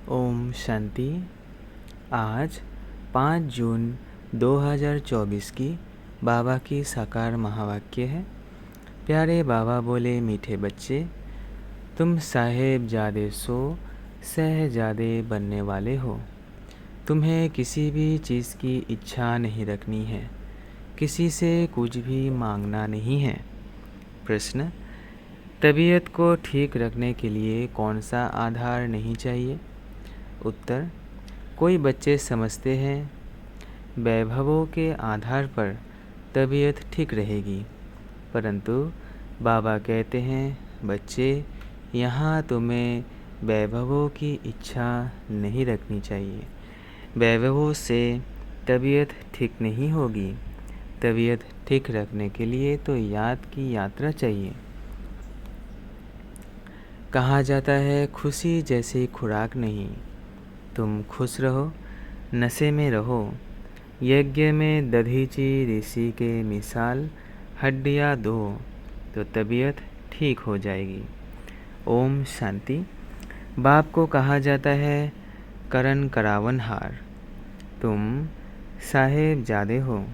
ओम शांति। आज 5 जून 2024 की बाबा की साकार महावाक्य है। प्यारे बाबा बोले, मीठे बच्चे, तुम साहेबजादे सो शहजादे बनने वाले हो। तुम्हें किसी भी चीज़ की इच्छा नहीं रखनी है, किसी से कुछ भी मांगना नहीं है। प्रश्न: तबीयत को ठीक रखने के लिए कौन सा आधार नहीं चाहिए? उत्तर: कोई बच्चे समझते हैं वैभवों के आधार पर तबीयत ठीक रहेगी, परंतु बाबा कहते हैं, बच्चे, यहाँ तुम्हें वैभवों की इच्छा नहीं रखनी चाहिए। वैभवों से तबीयत ठीक नहीं होगी। तबीयत ठीक रखने के लिए तो याद की यात्रा चाहिए। कहा जाता है, खुशी जैसी खुराक नहीं। तुम खुश रहो, नशे में रहो। यज्ञ में दधीची ऋषि के मिसाल हड्डियाँ दो तो तबीयत ठीक हो जाएगी। ओम शांति। बाप को कहा जाता है, करण करावनहार। तुम साहेबजादे हो।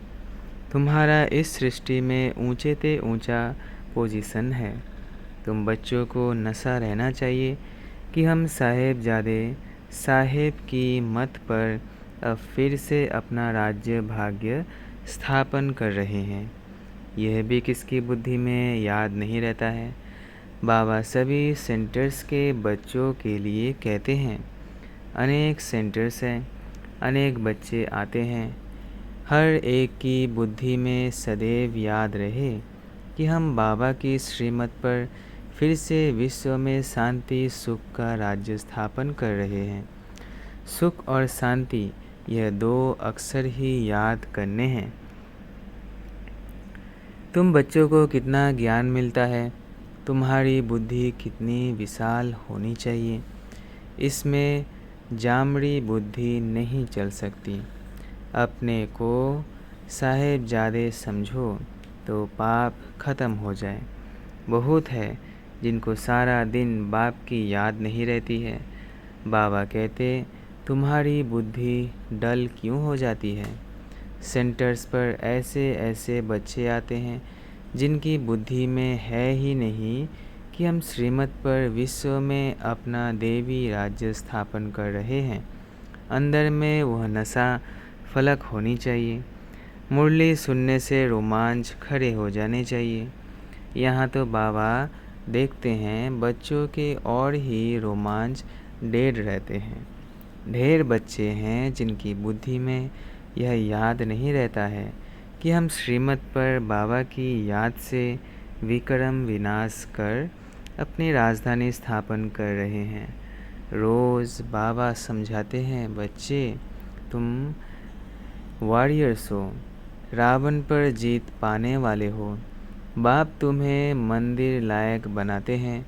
तुम्हारा इस सृष्टि में ऊंचे ते ऊंचा पोजीशन है। तुम बच्चों को नशा रहना चाहिए कि हम साहेबजादे साहेब की मत पर अब फिर से अपना राज्य भाग्य स्थापन कर रहे हैं। यह भी किसकी बुद्धि में याद नहीं रहता है। बाबा सभी सेंटर्स के बच्चों के लिए कहते हैं, अनेक सेंटर्स हैं, अनेक बच्चे आते हैं। हर एक की बुद्धि में सदैव याद रहे कि हम बाबा की श्रीमत पर फिर से विश्व में शांति सुख का राज्य स्थापन कर रहे हैं। सुख और शांति, यह दो अक्षर ही याद करने हैं। तुम बच्चों को कितना ज्ञान मिलता है, तुम्हारी बुद्धि कितनी विशाल होनी चाहिए। इसमें जामड़ी बुद्धि नहीं चल सकती। अपने को साहेबजादे समझो तो पाप खत्म हो जाए। बहुत है जिनको सारा दिन बाप की याद नहीं रहती है। बाबा कहते, तुम्हारी बुद्धि डल क्यों हो जाती है। सेंटर्स पर ऐसे ऐसे बच्चे आते हैं जिनकी बुद्धि में है ही नहीं कि हम श्रीमत पर विश्व में अपना देवी राज्य स्थापन कर रहे हैं। अंदर में वह नशा फलक होनी चाहिए। मुरली सुनने से रोमांच खड़े हो जाने चाहिए। यहाँ तो बाबा देखते हैं बच्चों के और ही रोमांच डेढ़ रहते हैं। ढेर बच्चे हैं जिनकी बुद्धि में यह याद नहीं रहता है कि हम श्रीमत पर बाबा की याद से विक्रम विनाश कर अपनी राजधानी स्थापन कर रहे हैं। रोज़ बाबा समझाते हैं, बच्चे, तुम वॉरियर्स हो, रावण पर जीत पाने वाले हो। बाप तुम्हें मंदिर लायक बनाते हैं,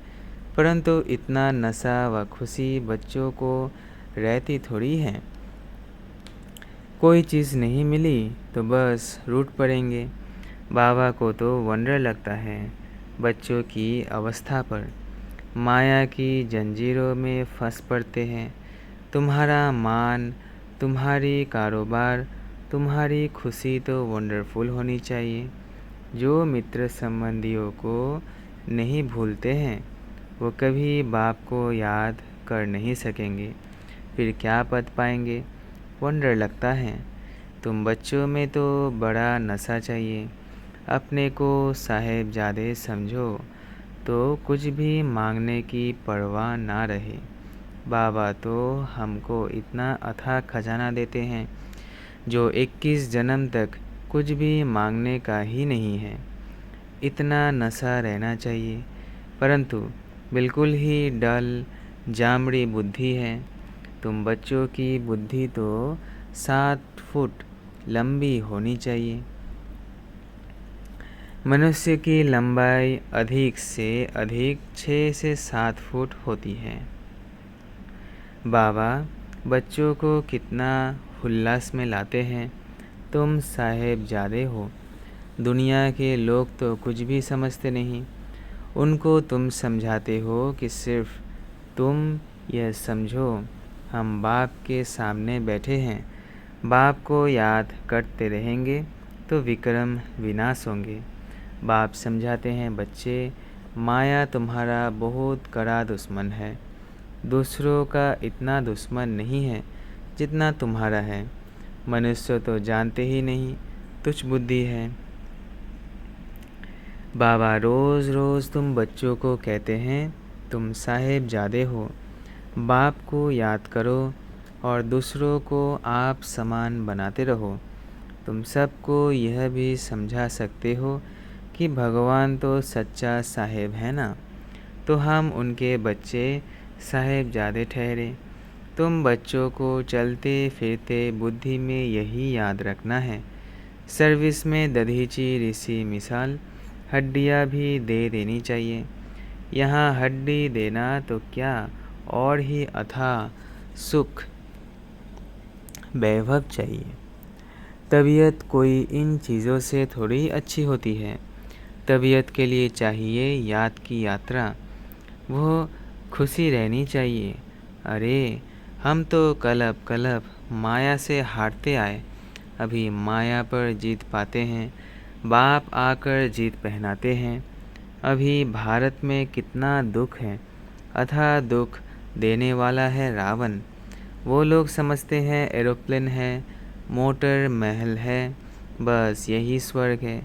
परंतु इतना नशा व खुशी बच्चों को रहती थोड़ी है। कोई चीज़ नहीं मिली तो बस रूठ पड़ेंगे। बाबा को तो वंडर लगता है बच्चों की अवस्था पर। माया की जंजीरों में फंस पड़ते हैं। तुम्हारा मान, तुम्हारी कारोबार, तुम्हारी खुशी तो वंडरफुल होनी चाहिए। जो मित्र संबंधियों को नहीं भूलते हैं वो कभी बाप को याद कर नहीं सकेंगे। फिर क्या पद पाएंगे। वंडर लगता है। तुम बच्चों में तो बड़ा नशा चाहिए। अपने को साहेबजादे समझो तो कुछ भी मांगने की परवाह ना रहे। बाबा तो हमको इतना अथाह खजाना देते हैं जो 21 जन्म तक कुछ भी मांगने का ही नहीं है। इतना नशा रहना चाहिए, परंतु बिल्कुल ही डल जामड़ी बुद्धि है। तुम बच्चों की बुद्धि तो 7 फुट लंबी होनी चाहिए। मनुष्य की लंबाई अधिक से अधिक 6 से 7 फुट होती है। बाबा बच्चों को कितना उल्लास में लाते हैं। तुम साहेबजादे हो। दुनिया के लोग तो कुछ भी समझते नहीं। उनको तुम समझाते हो कि सिर्फ तुम यह समझो, हम बाप के सामने बैठे हैं, बाप को याद करते रहेंगे तो विक्रम विनाश होंगे। बाप समझाते हैं, बच्चे, माया तुम्हारा बहुत कड़ा दुश्मन है। दूसरों का इतना दुश्मन नहीं है जितना तुम्हारा है। मनुष्य तो जानते ही नहीं, तुच्छ बुद्धि है। बाबा रोज़ रोज़ तुम बच्चों को कहते हैं, तुम साहेबजादे हो। बाप को याद करो और दूसरों को आप समान बनाते रहो। तुम सबको यह भी समझा सकते हो कि भगवान तो सच्चा साहेब है ना, तो हम उनके बच्चे साहेबजादे ठहरे। तुम बच्चों को चलते फिरते बुद्धि में यही याद रखना है। सर्विस में दधीची ऋषि मिसाल हड्डियाँ भी दे देनी चाहिए। यहाँ हड्डी देना तो क्या, और ही अथाह सुख वैभव चाहिए। तबीयत कोई इन चीज़ों से थोड़ी अच्छी होती है। तबीयत के लिए चाहिए याद की यात्रा, वो खुशी रहनी चाहिए। अरे हम तो कलप माया से हारते आए, अभी माया पर जीत पाते हैं। बाप आकर जीत पहनाते हैं। अभी भारत में कितना दुख है, अथाह दुख देने वाला है रावण। वो लोग समझते हैं एरोप्लेन है, मोटर महल है, बस यही स्वर्ग है।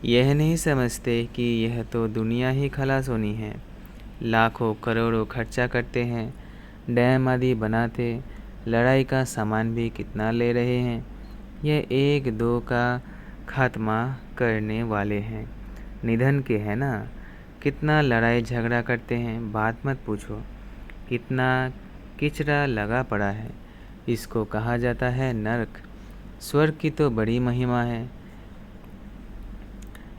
यह नहीं समझते कि यह तो दुनिया ही खलास होनी है। लाखों करोड़ों खर्चा करते हैं, डैम आदि बनाते, लड़ाई का सामान भी कितना ले रहे हैं। यह एक दो का खात्मा करने वाले हैं, निधन के हैं ना। कितना लड़ाई झगड़ा करते हैं, बात मत पूछो। कितना किचरा लगा पड़ा है, इसको कहा जाता है नरक। स्वर्ग की तो बड़ी महिमा है।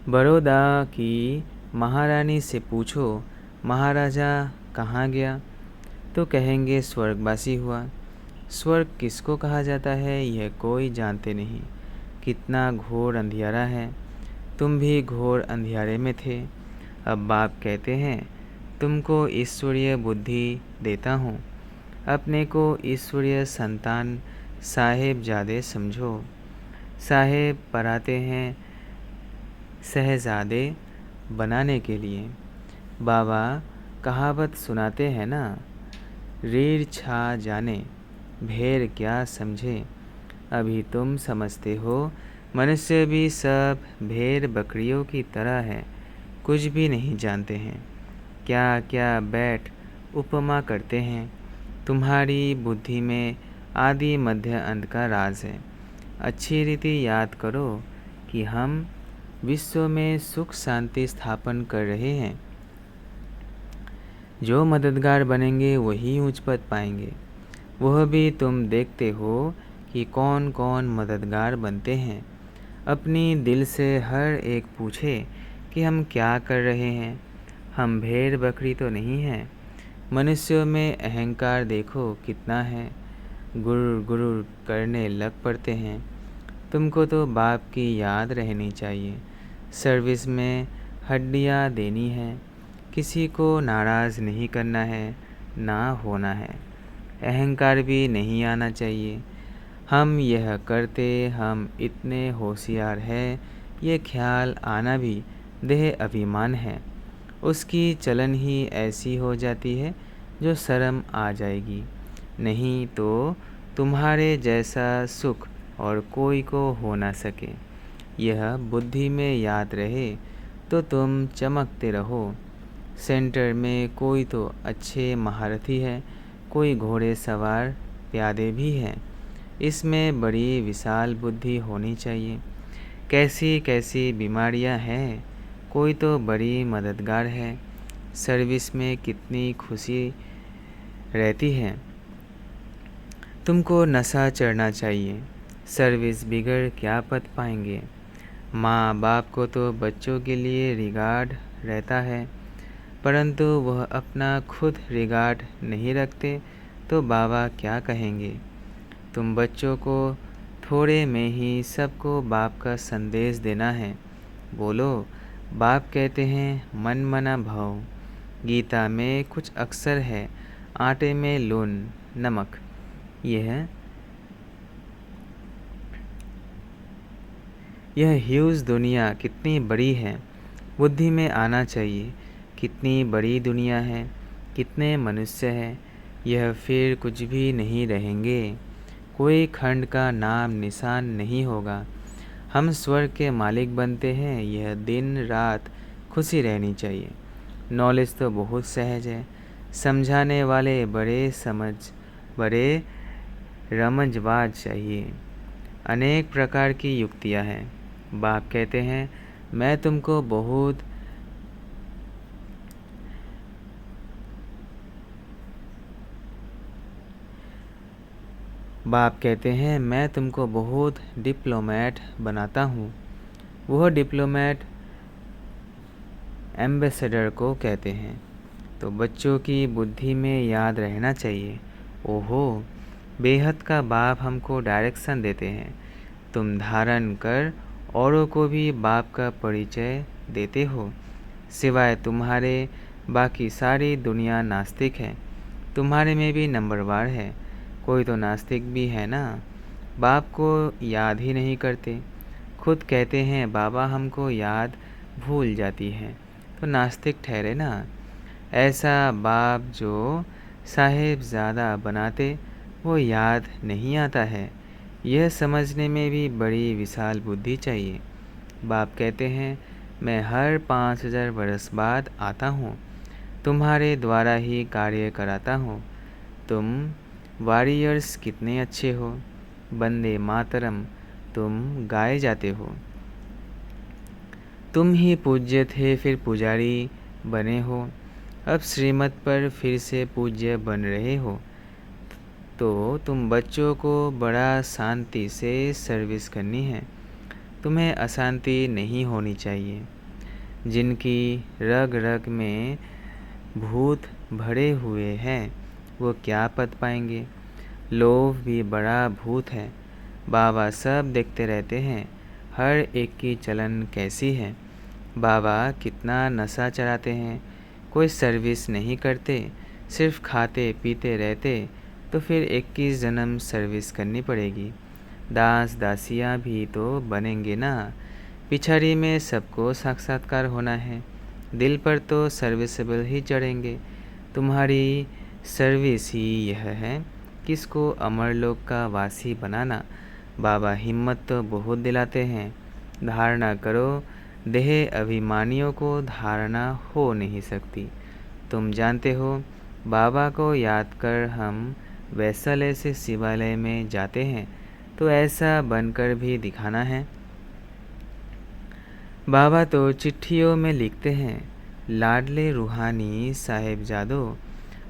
बड़ौदा की महारानी से पूछो महाराजा कहाँ गया, तो कहेंगे स्वर्गवासी हुआ। स्वर्ग किसको कहा जाता है यह कोई जानते नहीं। कितना घोर अंधियारा है, तुम भी घोर अंधियारे में थे। अब बाप कहते हैं, तुमको ईश्वरीय बुद्धि देता हूँ। अपने को ईश्वरीय संतान साहेबजादे समझो। साहेब पराते हैं शहजादे बनाने के लिए। बाबा कहावत सुनाते हैं ना, रीढ़ छा जाने भेड़ क्या समझे। अभी तुम समझते हो मनुष्य भी सब भेड़ बकरियों की तरह है, कुछ भी नहीं जानते हैं। क्या क्या बैठ उपमा करते हैं। तुम्हारी बुद्धि में आदि मध्य अंत का राज है। अच्छी रीति याद करो कि हम विश्व में सुख शांति स्थापन कर रहे हैं। जो मददगार बनेंगे वही उच्च पद पाएंगे। वह भी तुम देखते हो कि कौन कौन मददगार बनते हैं। अपनी दिल से हर एक पूछे कि हम क्या कर रहे हैं। हम भेड़ बकरी तो नहीं हैं। मनुष्यों में अहंकार देखो कितना है, गुरुर गुरुर करने लग पड़ते हैं। तुमको तो बाप की याद रहनी चाहिए। सर्विस में हड्डियाँ देनी है, किसी को नाराज़ नहीं करना है, ना होना है। अहंकार भी नहीं आना चाहिए। हम यह करते, हम इतने होशियार हैं, ये ख्याल आना भी देह अभिमान है। उसकी चलन ही ऐसी हो जाती है जो शर्म आ जाएगी। नहीं तो तुम्हारे जैसा सुख और कोई को हो ना सके। यह बुद्धि में याद रहे तो तुम चमकते रहो। सेंटर में कोई तो अच्छे महारथी है, कोई घोड़े सवार प्यादे भी हैं। इसमें बड़ी विशाल बुद्धि होनी चाहिए। कैसी कैसी बीमारियां हैं, कोई तो बड़ी मददगार है। सर्विस में कितनी खुशी रहती है। तुमको नशा चढ़ना चाहिए। सर्विस बिगड़ क्या पद पाएंगे। माँ बाप को तो बच्चों के लिए रिगार्ड रहता है, परंतु वह अपना खुद रिगार्ड नहीं रखते तो बाबा क्या कहेंगे। तुम बच्चों को थोड़े में ही सबको बाप का संदेश देना है। बोलो, बाप कहते हैं मन मना भाव। गीता में कुछ अक्षर है, आटे में लून नमक। यह ह्यूज दुनिया कितनी बड़ी है, बुद्धि में आना चाहिए। कितनी बड़ी दुनिया है, कितने मनुष्य हैं, यह फिर कुछ भी नहीं रहेंगे। कोई खंड का नाम निशान नहीं होगा। हम स्वर्ग के मालिक बनते हैं, यह दिन रात खुशी रहनी चाहिए। नॉलेज तो बहुत सहज है, समझाने वाले बड़े रमजबाज चाहिए। अनेक प्रकार की युक्तियां हैं। बाप कहते हैं मैं तुमको बहुत डिप्लोमेट बनाता हूँ। वह डिप्लोमेट एम्बेसडर को कहते हैं। तो बच्चों की बुद्धि में याद रहना चाहिए, ओहो बेहद का बाप हमको डायरेक्शन देते हैं। तुम धारण कर औरों को भी बाप का परिचय देते हो। सिवाय तुम्हारे बाकी सारी दुनिया नास्तिक है। तुम्हारे में भी नंबरवार है। कोई तो नास्तिक भी है ना। बाप को याद ही नहीं करते। खुद कहते हैं बाबा हमको याद भूल जाती है, तो नास्तिक ठहरे ना। ऐसा बाप जो साहेबजादा बनाते वो याद नहीं आता है। यह समझने में भी बड़ी विशाल बुद्धि चाहिए। बाप कहते हैं मैं हर 5000 वर्ष बाद आता हूँ, तुम्हारे द्वारा ही कार्य कराता हूँ। तुम वॉरियर्स कितने अच्छे हो, वंदे मातरम तुम गाए जाते हो। तुम ही पूज्य थे, फिर पुजारी बने हो। अब श्रीमत पर फिर से पूज्य बन रहे हो। तो तुम बच्चों को बड़ा शांति से सर्विस करनी है। तुम्हें अशांति नहीं होनी चाहिए। जिनकी रग रग में भूत भरे हुए हैं वो क्या पद पाएंगे। लोभ भी बड़ा भूत है। बाबा सब देखते रहते हैं, हर एक की चलन कैसी है। बाबा कितना नशा चढ़ाते हैं। कोई सर्विस नहीं करते, सिर्फ खाते पीते रहते, तो फिर 21 जन्म सर्विस करनी पड़ेगी। दास दासियाँ भी तो बनेंगे ना। पिछाड़ी में सबको साक्षात्कार होना है। दिल पर तो सर्विसेबल ही चढ़ेंगे। तुम्हारी सर्विस ही यह है, किसको अमरलोक का वासी बनाना। बाबा हिम्मत तो बहुत दिलाते हैं। धारणा करो, देह अभिमानियों को धारणा हो नहीं सकती। तुम जानते हो बाबा को याद कर हम वैशाल्य से शिवालय में जाते हैं, तो ऐसा बनकर भी दिखाना है। बाबा तो चिट्ठियों में लिखते हैं, लाडले रूहानी साहेबजादों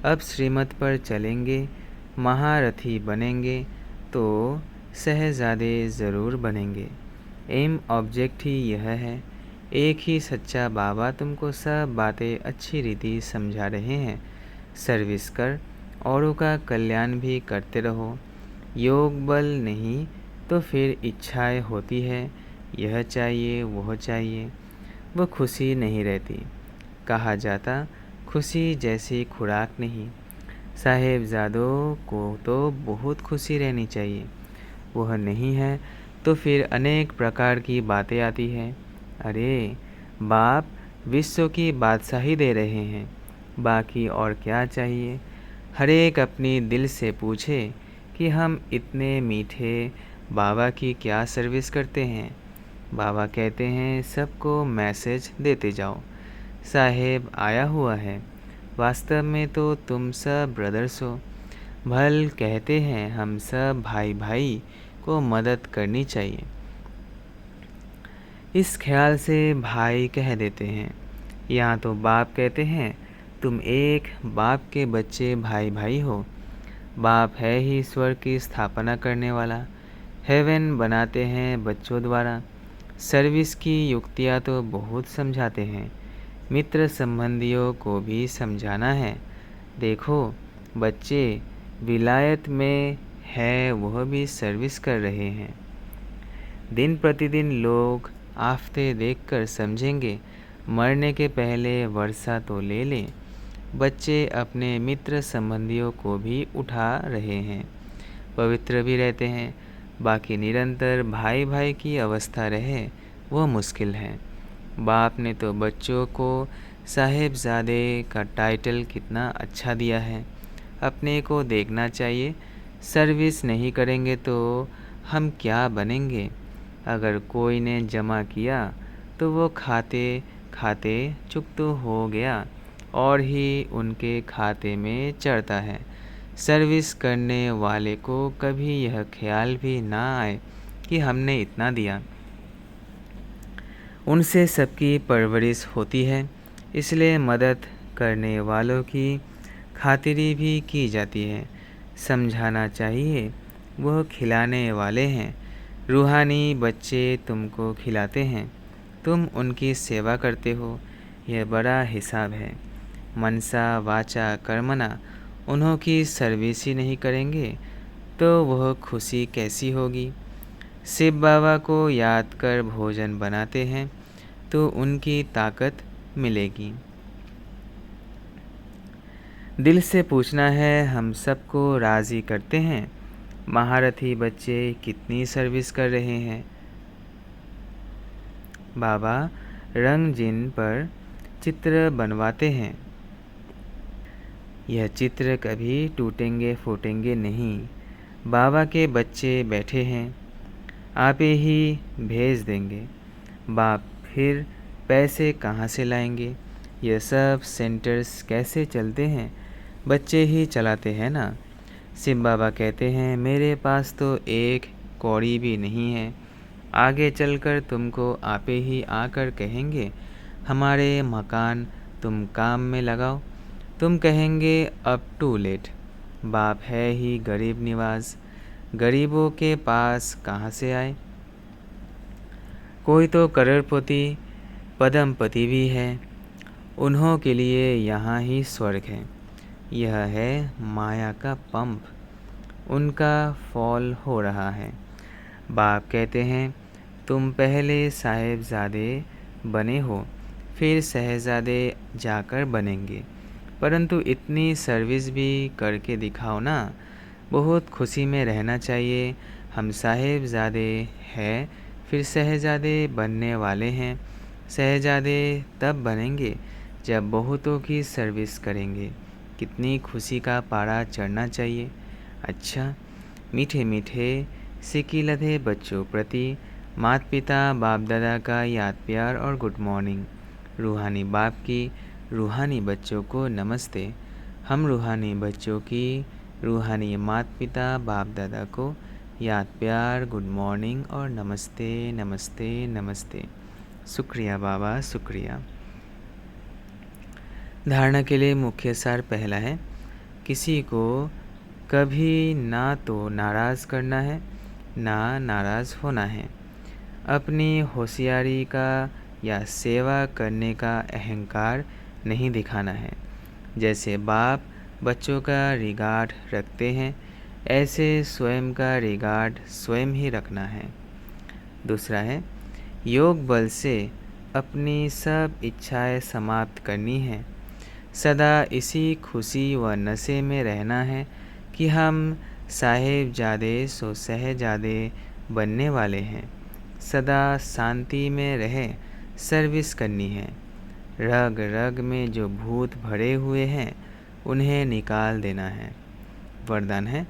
अब श्रीमत पर चलेंगे, महारथी बनेंगे तो शहजादे ज़रूर बनेंगे। एम ऑब्जेक्ट ही यह है। एक ही सच्चा बाबा तुमको सब बातें अच्छी रीति समझा रहे हैं। सर्विस कर, औरों का कल्याण भी करते रहो। योग बल नहीं तो फिर इच्छाएं होती है, यह चाहिए वह चाहिए, वह खुशी नहीं रहती। कहा जाता खुशी जैसी खुराक नहीं। साहेबजादों को तो बहुत खुशी रहनी चाहिए। वह नहीं है तो फिर अनेक प्रकार की बातें आती हैं। अरे बाप विश्व की बादशाही दे रहे हैं, बाकी और क्या चाहिए। हर एक अपनी दिल से पूछे कि हम इतने मीठे बाबा की क्या सर्विस करते हैं। बाबा कहते हैं सबको मैसेज देते जाओ, साहेब आया हुआ है। वास्तव में तो तुम सब ब्रदर्स हो। भल कहते हैं हम सब भाई भाई को मदद करनी चाहिए। इस ख्याल से भाई कह देते हैं। यहाँ तो बाप कहते हैं तुम एक बाप के बच्चे भाई भाई हो। बाप है ही स्वर्ग की स्थापना करने वाला। हेवन बनाते हैं बच्चों द्वारा। सर्विस की युक्तियाँ तो बहुत समझाते हैं। मित्र संबंधियों को भी समझाना है। देखो बच्चे विलायत में है, वह भी सर्विस कर रहे हैं। दिन प्रतिदिन लोग आफते देखकर समझेंगे मरने के पहले वर्षा तो ले लें। बच्चे अपने मित्र संबंधियों को भी उठा रहे हैं। पवित्र भी रहते हैं, बाकी निरंतर भाई भाई की अवस्था रहे वो मुश्किल है। बाप ने तो बच्चों को साहेबजादे का टाइटल कितना अच्छा दिया है। अपने को देखना चाहिए। सर्विस नहीं करेंगे तो हम क्या बनेंगे। अगर कोई ने जमा किया तो वो खाते खाते चुक्त हो गया और ही उनके खाते में चढ़ता है। सर्विस करने वाले को कभी यह ख्याल भी ना आए कि हमने इतना दिया। उनसे सबकी परवरिश होती है, इसलिए मदद करने वालों की खातिरी भी की जाती है। समझाना चाहिए वह खिलाने वाले हैं। रूहानी बच्चे तुमको खिलाते हैं, तुम उनकी सेवा करते हो। यह बड़ा हिसाब है। मनसा वाचा कर्मना उन्हों की सर्विस ही नहीं करेंगे तो वह खुशी कैसी होगी। शिव बाबा को याद कर भोजन बनाते हैं तो उनकी ताकत मिलेगी। दिल से पूछना है, हम सबको राज़ी करते हैं। महारथी बच्चे कितनी सर्विस कर रहे हैं। बाबा रंग जिन पर चित्र बनवाते हैं, यह चित्र कभी टूटेंगे फूटेंगे नहीं। बाबा के बच्चे बैठे हैं, आप ही भेज देंगे। बाप फिर पैसे कहाँ से लाएंगे। यह सब सेंटर्स कैसे चलते हैं, बच्चे ही चलाते हैं ना। शिव बाबा कहते हैं, मेरे पास तो एक कौड़ी भी नहीं है। आगे चलकर तुमको आपे ही आकर कहेंगे, हमारे मकान तुम काम में लगाओ। तुम कहेंगे अब टू लेट। बाप है ही गरीब निवाज, गरीबों के पास कहाँ से आए। कोई तो करोड़पति पदमपति भी है, उन्हों के लिए यहाँ ही स्वर्ग है। यह है माया का पंप, उनका फॉल हो रहा है। बाप कहते हैं, तुम पहले साहेबजादे बने हो, फिर शहजादे जाकर बनेंगे। परंतु इतनी सर्विस भी करके दिखाओ ना। बहुत खुशी में रहना चाहिए। हम साहेबजादे हैं, फिर शहजादे बनने वाले हैं। शहजादे तब बनेंगे जब बहुतों की सर्विस करेंगे। कितनी खुशी का पारा चढ़ना चाहिए। अच्छा, मीठे मीठे सिकी लधे बच्चों प्रति माता पिता बाप दादा का याद प्यार और गुड मॉर्निंग। रूहानी बाप की रूहानी बच्चों को नमस्ते। हम रूहानी बच्चों की रूहानी माता पिता बाप दादा को याद प्यार गुड मॉर्निंग और नमस्ते नमस्ते नमस्ते। शुक्रिया बाबा, शुक्रिया। धारणा के लिए मुख्य सार पहला है, किसी को कभी ना तो नाराज़ करना है ना नाराज़ होना है। अपनी होशियारी का या सेवा करने का अहंकार नहीं दिखाना है। जैसे बाप बच्चों का रिगार्ड रखते हैं, ऐसे स्वयं का रिगार्ड स्वयं ही रखना है। दूसरा है, योग बल से अपनी सब इच्छाएं समाप्त करनी है। सदा इसी खुशी व नशे में रहना है कि हम साहेबजादे सो शहजादे बनने वाले हैं। सदा शांति में रहे सर्विस करनी है। रग रग में जो भूत भरे हुए हैं उन्हें निकाल देना है। वरदान है,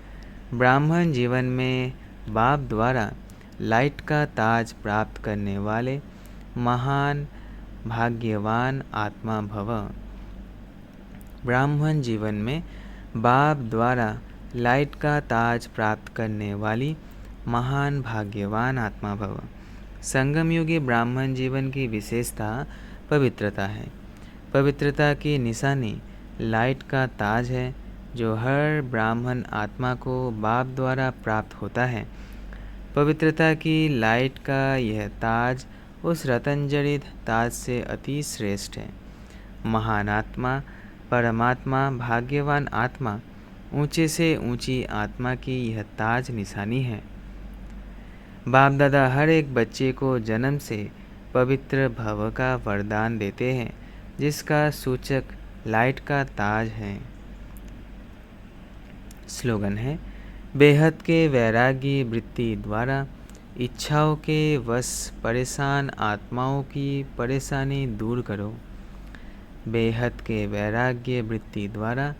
ब्राह्मण जीवन में बाप द्वारा लाइट का ताज प्राप्त करने वाले महान भाग्यवान आत्मा भव। ब्राह्मण जीवन में बाप द्वारा लाइट का ताज प्राप्त करने वाली महान भाग्यवान आत्मा भव। संगम युगी ब्राह्मण जीवन की विशेषता पवित्रता है। पवित्रता की निशानी लाइट का ताज है जो हर ब्राह्मण आत्मा को बाप द्वारा प्राप्त होता है। पवित्रता की लाइट का यह ताज उस रतनजड़ित ताज से अति श्रेष्ठ है। महान आत्मा, परमात्मा, भाग्यवान आत्मा, ऊंचे से ऊंची आत्मा की यह ताज निशानी है। बाप दादा हर एक बच्चे को जन्म से पवित्र भव का वरदान देते हैं, जिसका सूचक लाइट का ताज है। स्लोगन है, बेहद के वैराग्य वृत्ति द्वारा इच्छाओं के वश परेशान आत्माओं की परेशानी दूर करो। बेहद के वैराग्य वृत्ति द्वारा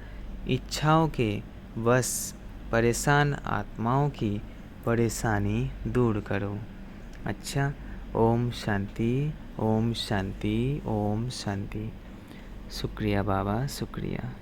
इच्छाओं के वश परेशान आत्माओं की परेशानी दूर करो। अच्छा, ओम शांति, ओम शांति, ओम शांति। शुक्रिया बाबा, शुक्रिया।